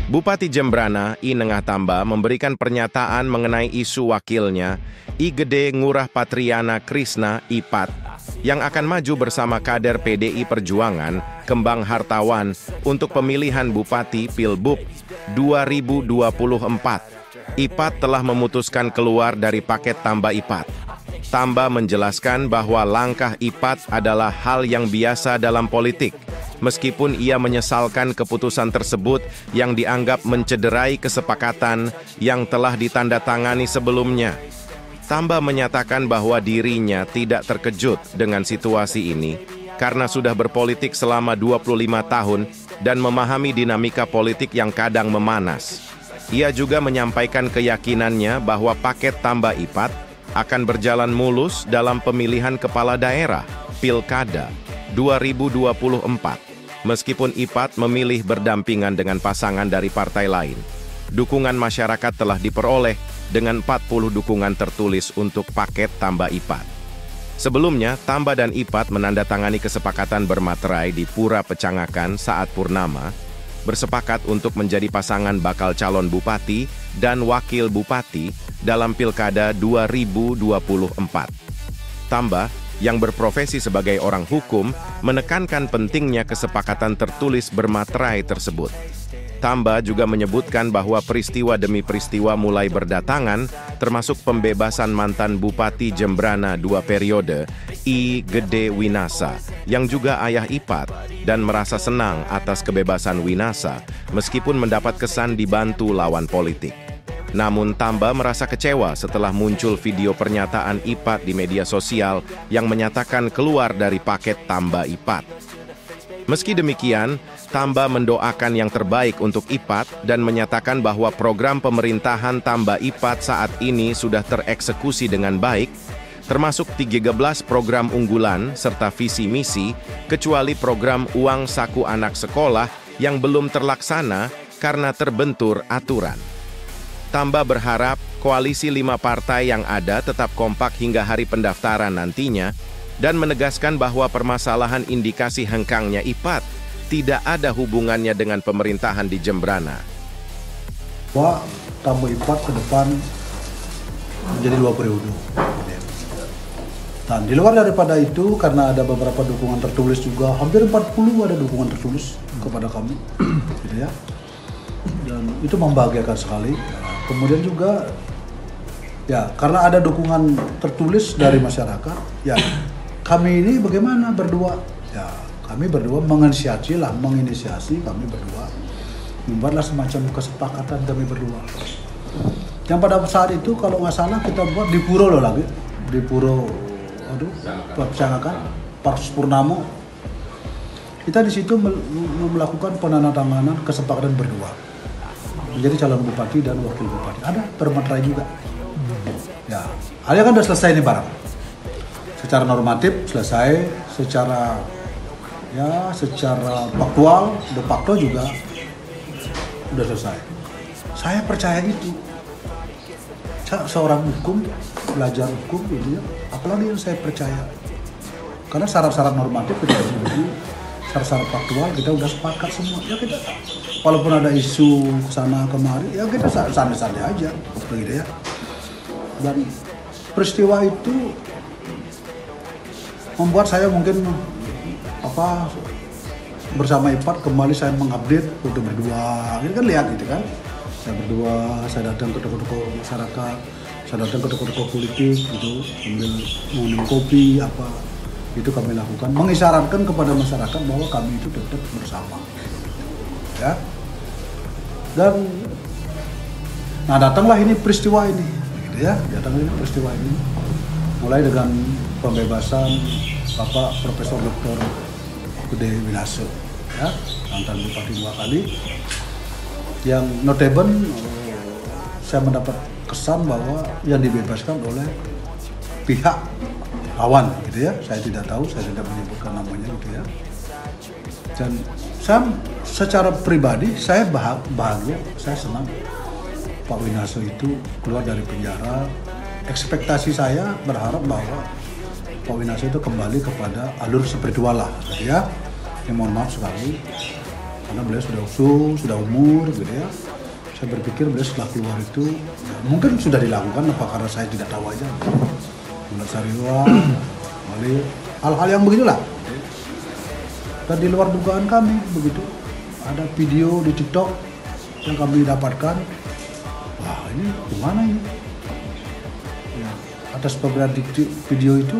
Bupati Jembrana, I Nengah Tamba, memberikan pernyataan mengenai isu wakilnya, I Gede Ngurah Patriana Krisna, IPAT, yang akan maju bersama kader PDI Perjuangan, Kembang Hartawan, untuk pemilihan Bupati Pilbub 2024. IPAT telah memutuskan keluar dari paket Tamba IPAT. Tamba menjelaskan bahwa langkah IPAT adalah hal yang biasa dalam politik, meskipun ia menyesalkan keputusan tersebut yang dianggap mencederai kesepakatan yang telah ditandatangani sebelumnya. Tamba menyatakan bahwa dirinya tidak terkejut dengan situasi ini karena sudah berpolitik selama 25 tahun dan memahami dinamika politik yang kadang memanas. Ia juga menyampaikan keyakinannya bahwa paket Tamba IPAT akan berjalan mulus dalam pemilihan kepala daerah Pilkada 2024. Meskipun IPAT memilih berdampingan dengan pasangan dari partai lain, dukungan masyarakat telah diperoleh dengan 40 dukungan tertulis untuk paket Tamba IPAT. Sebelumnya, Tamba dan IPAT menandatangani kesepakatan bermaterai di Pura Pecangakan saat purnama, bersepakat untuk menjadi pasangan bakal calon bupati dan wakil bupati dalam Pilkada 2024. Tamba, yang berprofesi sebagai orang hukum, menekankan pentingnya kesepakatan tertulis bermaterai tersebut. Tamba juga menyebutkan bahwa peristiwa demi peristiwa mulai berdatangan, termasuk pembebasan mantan Bupati Jembrana 2 periode, I Gede Winasa, yang juga ayah IPAT, dan merasa senang atas kebebasan Winasa, meskipun mendapat kesan dibantu lawan politik. Namun Tamba merasa kecewa setelah muncul video pernyataan IPAT di media sosial yang menyatakan keluar dari paket Tamba IPAT. Meski demikian, Tamba mendoakan yang terbaik untuk IPAT dan menyatakan bahwa program pemerintahan Tamba IPAT saat ini sudah tereksekusi dengan baik, termasuk 13 program unggulan serta visi misi, kecuali program uang saku anak sekolah yang belum terlaksana karena terbentur aturan. Tamba berharap koalisi 5 partai yang ada tetap kompak hingga hari pendaftaran nantinya, dan menegaskan bahwa permasalahan indikasi hengkangnya IPAT tidak ada hubungannya dengan pemerintahan di Jembrana. Bahwa Tamba IPAT ke depan menjadi 2 periode. Dan di luar daripada itu, karena ada beberapa dukungan tertulis juga, hampir 40 ada dukungan tertulis kepada kami, gitu ya. Dan itu membahagiakan sekali. Kemudian juga, ya karena ada dukungan tertulis dari masyarakat, ya kami ini bagaimana berdua? Ya kami berdua menginisiasi kami berdua membuatlah semacam kesepakatan kami berdua. Yang pada saat itu kalau nggak salah kita buat di Puro loh lagi, di Puro, Pecangakan, Parsus Purnamo. Kita di situ melakukan penandatanganan kesepakatan berdua menjadi calon bupati dan wakil bupati. Ada bermaterai juga. Ya, akhirnya kan udah selesai nih barang. Secara normatif selesai, secara faktual, de facto juga udah selesai. Saya percaya itu. Seorang hukum, belajar hukum gitu ya, apalagi yang saya percaya. Karena syarat-syarat normatif kita uji, syarat-syarat faktual kita udah sepakat semua. Ya kita, walaupun ada isu kesana kemari, ya kita santai-santai aja, begitu ya. Dan peristiwa itu membuat saya mungkin bersama IPAT kembali saya mengupdate foto berdua, ini kan lihat gitu kan, saya berdua, saya datang ke tokoh-tokoh masyarakat, saya datang ke tokoh-tokoh politik gitu, ambil minum kopi itu kami lakukan, mengisyaratkan kepada masyarakat bahwa kami itu tetap bersama, ya. Dan datanglah ini peristiwa ini, gitu ya, peristiwa ini, mulai dengan pembebasan Bapak Profesor Dr. Gede Winasa, ya, mantan bupati 2 kali, yang notabene saya mendapat kesan bahwa yang dibebaskan oleh pihak lawan, gitu ya. Saya tidak tahu, saya tidak menyebutkan namanya, gitu ya. Dan saya secara pribadi saya bahagia, saya senang Pak Winasa itu keluar dari penjara. Ekspektasi saya berharap bahwa Pak Winasa itu kembali kepada alur spiritual lah, gitu ya. Yang mohon maaf sekali, karena beliau sudah usul, sudah umur gitu ya. Saya berpikir beliau setelah keluar itu ya, mungkin sudah dilakukan apa karena saya tidak tahu aja. Mulai Sariwa, hal-hal yang begitulah. Dan di luar dugaan kami begitu. Ada video di TikTok yang kami dapatkan. Wah ini gimana ini? Ya, atas pemberian video itu,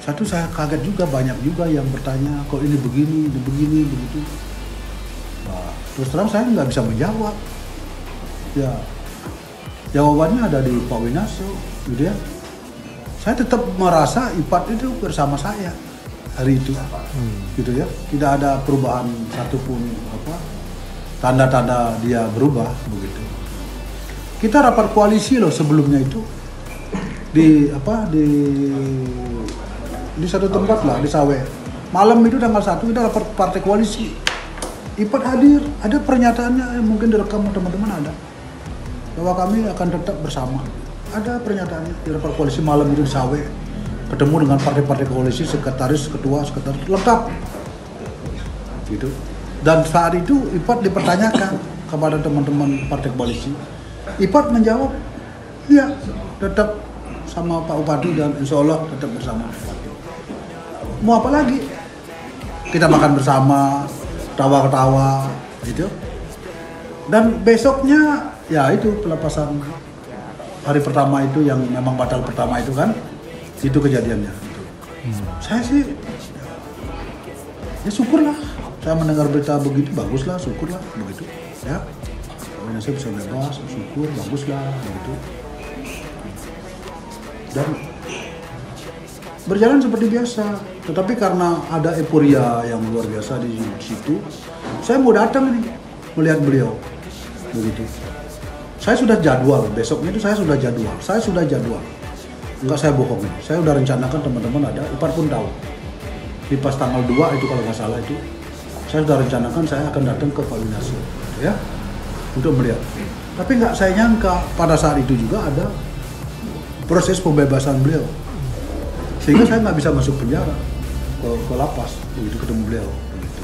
saya kaget juga, banyak juga yang bertanya, kok ini begini, begitu. Nah, terus terang saya nggak bisa menjawab. Ya, jawabannya ada di Pak Winasio, gitu ya. Saya tetap merasa IPAT itu bersama saya hari itu, gitu ya. Tidak ada perubahan satupun tanda-tanda dia berubah begitu. Kita rapat koalisi loh sebelumnya itu di satu tempat lah di Sawe. Malam itu tanggal 1 kita rapat partai koalisi. IPAT hadir, ada pernyataannya mungkin direkam teman-teman ada. Bahwa kami akan tetap bersama. Ada pernyataannya di rapat koalisi malam itu di Sawe. Ketemu dengan partai-partai koalisi, sekretaris, ketua, sekretaris lengkap. Gitu. Dan saat itu IPAT dipertanyakan kepada teman-teman partai koalisi. IPAT menjawab, iya tetap sama Pak Bupati dan insya Allah tetap bersama Pak Bupati. Mau apa lagi? Kita makan bersama, tawa-ketawa, gitu. Dan besoknya, ya itu pelepasan hari pertama itu yang memang batal pertama itu kan, itu kejadiannya. Saya sih, ya syukurlah. Saya mendengar berita begitu, baguslah, syukurlah, begitu. Ya, kalau saya bisa bebas, syukur, baguslah, begitu. Dan berjalan seperti biasa. Tetapi karena ada euforia yang luar biasa di situ, saya mau datang nih melihat beliau, begitu. Saya sudah jadwal, besoknya itu saya sudah jadwal. Enggak saya bohong, saya udah rencanakan teman-teman ada, IPAT pun tahu. Di pas tanggal 2 itu kalau nggak salah itu, saya sudah rencanakan saya akan datang ke Pak Winasio, ya, untuk melihat. Tapi nggak saya nyangka pada saat itu juga ada proses pembebasan beliau, sehingga saya nggak bisa masuk penjara ke lapas begitu ketemu beliau. Begitu.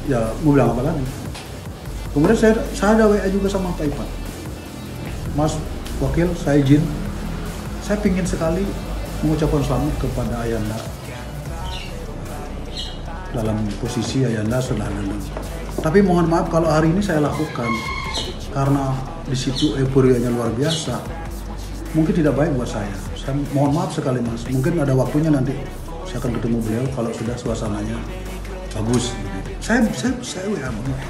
Ya mau bilang apa lagi? Kemudian saya ada WA juga sama Pak IPAT. Mas Wakil, saya izin, saya ingin sekali mengucapkan selamat kepada Ayanda. Dalam posisi Ayanda sudah lulus. Tapi mohon maaf kalau hari ini saya lakukan karena di situ euforianya luar biasa. Mungkin tidak baik buat saya. Saya mohon maaf sekali Mas. Mungkin ada waktunya nanti saya akan ketemu beliau kalau sudah suasananya bagus. Saya WA begitu.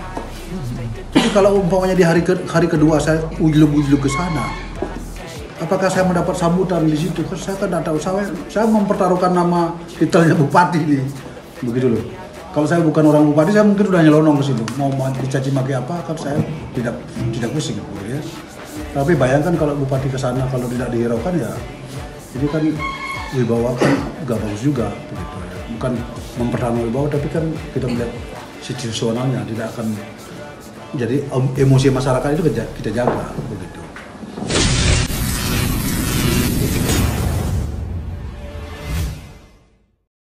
Jadi kalau umpamanya di hari kedua saya ujlug ke sana, apakah saya mendapat sambutan di situ? Saya kan tidak tahu. Saya mempertaruhkan nama titelnya bupati nih. Begitu loh. Kalau saya bukan orang bupati, saya mungkin udah nyelonong ke situ. Mau dicaci maki apa, kan saya tidak pusing, gitu ya. Tapi bayangkan kalau bupati ke sana, kalau tidak dihiraukan ya, ini kan wibawa kan gak bagus juga, begitu ya. Bukan mempertahankan wibawa, tapi kan kita melihat situasionalnya tidak akan. Jadi emosi masyarakat itu kita jaga, begitu.